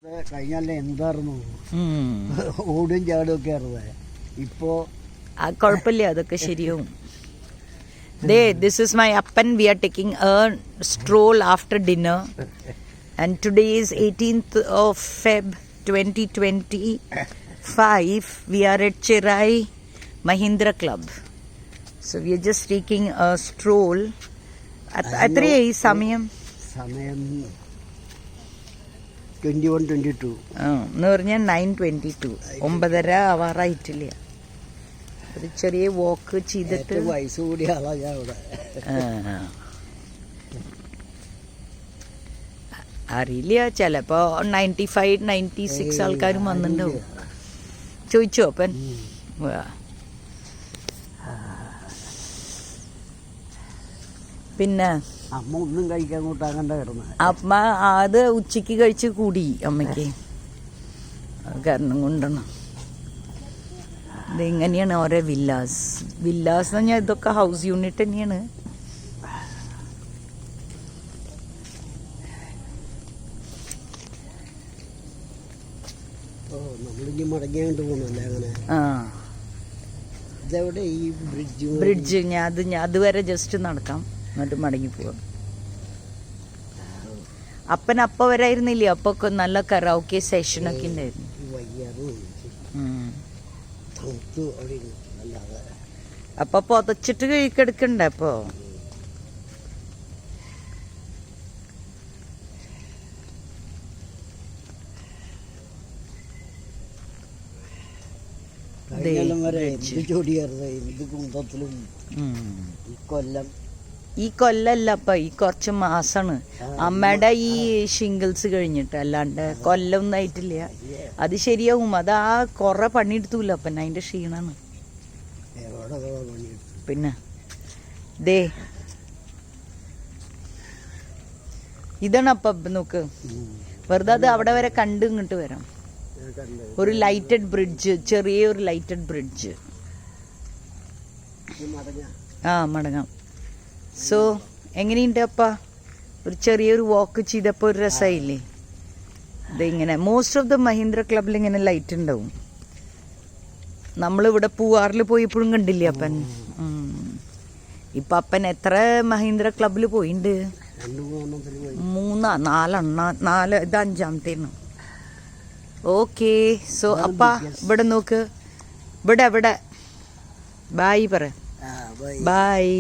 കഴിഞ്ഞാൽ എന്തായിരുന്നു ഓടും ചാടും ഒക്കെ ആയിരുന്നേ ഇപ്പോ കുഴപ്പമില്ല അതൊക്കെ ശരിയാവും. This is my appan. We are taking a stroll after dinner and today is 18th of Feb 2025. We are at Cherai Mahindra Club. So we are just taking a stroll. Atriyai samayam 21-22 എന്ന് പറഞ്ഞാൽ 9:22 9:30 ആവാറായിട്ടില്ല. ഒരു ചെറിയ വാക്ക് ചെയ്തിട്ട് വയസ്സ് കൂടിയ ആളാ ഞാൻ ഇവിടെ. അറിയില്ല, ചിലപ്പോ 95-96 ആൾക്കാരും വന്നിട്ടുണ്ടാവും. ചോദിച്ചോ അപ്പൻ? പിന്നെ അമ്മ ഒന്നും കഴിക്കാൻ കൂട്ടാകണ്ട കിടന്ന അമ്മ അത് ഉച്ചക്ക് കഴിച്ച് കൂടി അമ്മയ്ക്ക് കാരണം കൊണ്ടാണ്. ഇതെങ്ങനെയാണ് ഓരോ വില്ലാസ് എന്ന് പറഞ്ഞാൽ ഇതൊക്കെ ഹൗസ് യൂണിറ്റ് തന്നെയാണ്. നമ്മളിനി മടങ്ങിയാണ്ട് പോകണല്ലേ അങ്ങനെ. ഇതെവിടെ ഈ ബ്രിഡ്ജ് ഞാൻ അതുവരെ ജസ്റ്റ് നടക്കാം എന്നിട്ട് മടങ്ങി പോവാം. അപ്പൻ അപ്പ വരായിരുന്നില്ലേ, അപ്പൊ നല്ല കറാോക്കെ സെഷനൊക്കെ ഉണ്ടായിരുന്നു. അപ്പൊ പൊതച്ചിട്ട് കിടക്കണ്ടേ അപ്പൊ. ഈ കൊല്ലല്ല അപ്പ ഈ കുറച്ച് മാസാണ് അമ്മയുടെ ഈ ഷിംഗിൾസ് കഴിഞ്ഞിട്ട്, അല്ലാണ്ട് കൊല്ലൊന്നും ആയിട്ടില്ല. അത് ശരിയാവും. അത് ആ കൊറേ പണിയെടുത്തൂല അപ്പൻ, അതിന്റെ ക്ഷീണാണ്. പിന്നെ ദേ ഇതാണ് അപ്പ നോക്ക്, വെറുതെ അത് അവിടെ വരെ കണ്ട് ഇങ്ങോട്ട് വരാം. ഒരു ലൈറ്റഡ് ബ്രിഡ്ജ്, ചെറിയൊരു ലൈറ്റഡ് ബ്രിഡ്ജ്. മടങ്ങാം. സോ എങ്ങനെയുണ്ട് അപ്പ? ഒരു ചെറിയൊരു വാക്ക് ചെയ്തപ്പോ ഒരു രസമായില്ലേ? ഇതിങ്ങനെ മോസ്റ്റ് ഓഫ് ദ മഹീന്ദ്ര ക്ലബിൽ ഇങ്ങനെ ലൈറ്റ് ഉണ്ടാവും. നമ്മളിവിടെ പൂവാറിൽ പോയപ്പോഴും കണ്ടില്ലേ അപ്പൻ? ഇപ്പൊ അപ്പൻ എത്ര മഹീന്ദ്ര ക്ലബിൽ പോയിണ്ട്? 4 ഇത് 5ാമത്തേന്ന്. ഓക്കെ, സോ അപ്പ ഇവിടെ നോക്ക്, ഇവിടെ ബായ് പറ. ബായ്.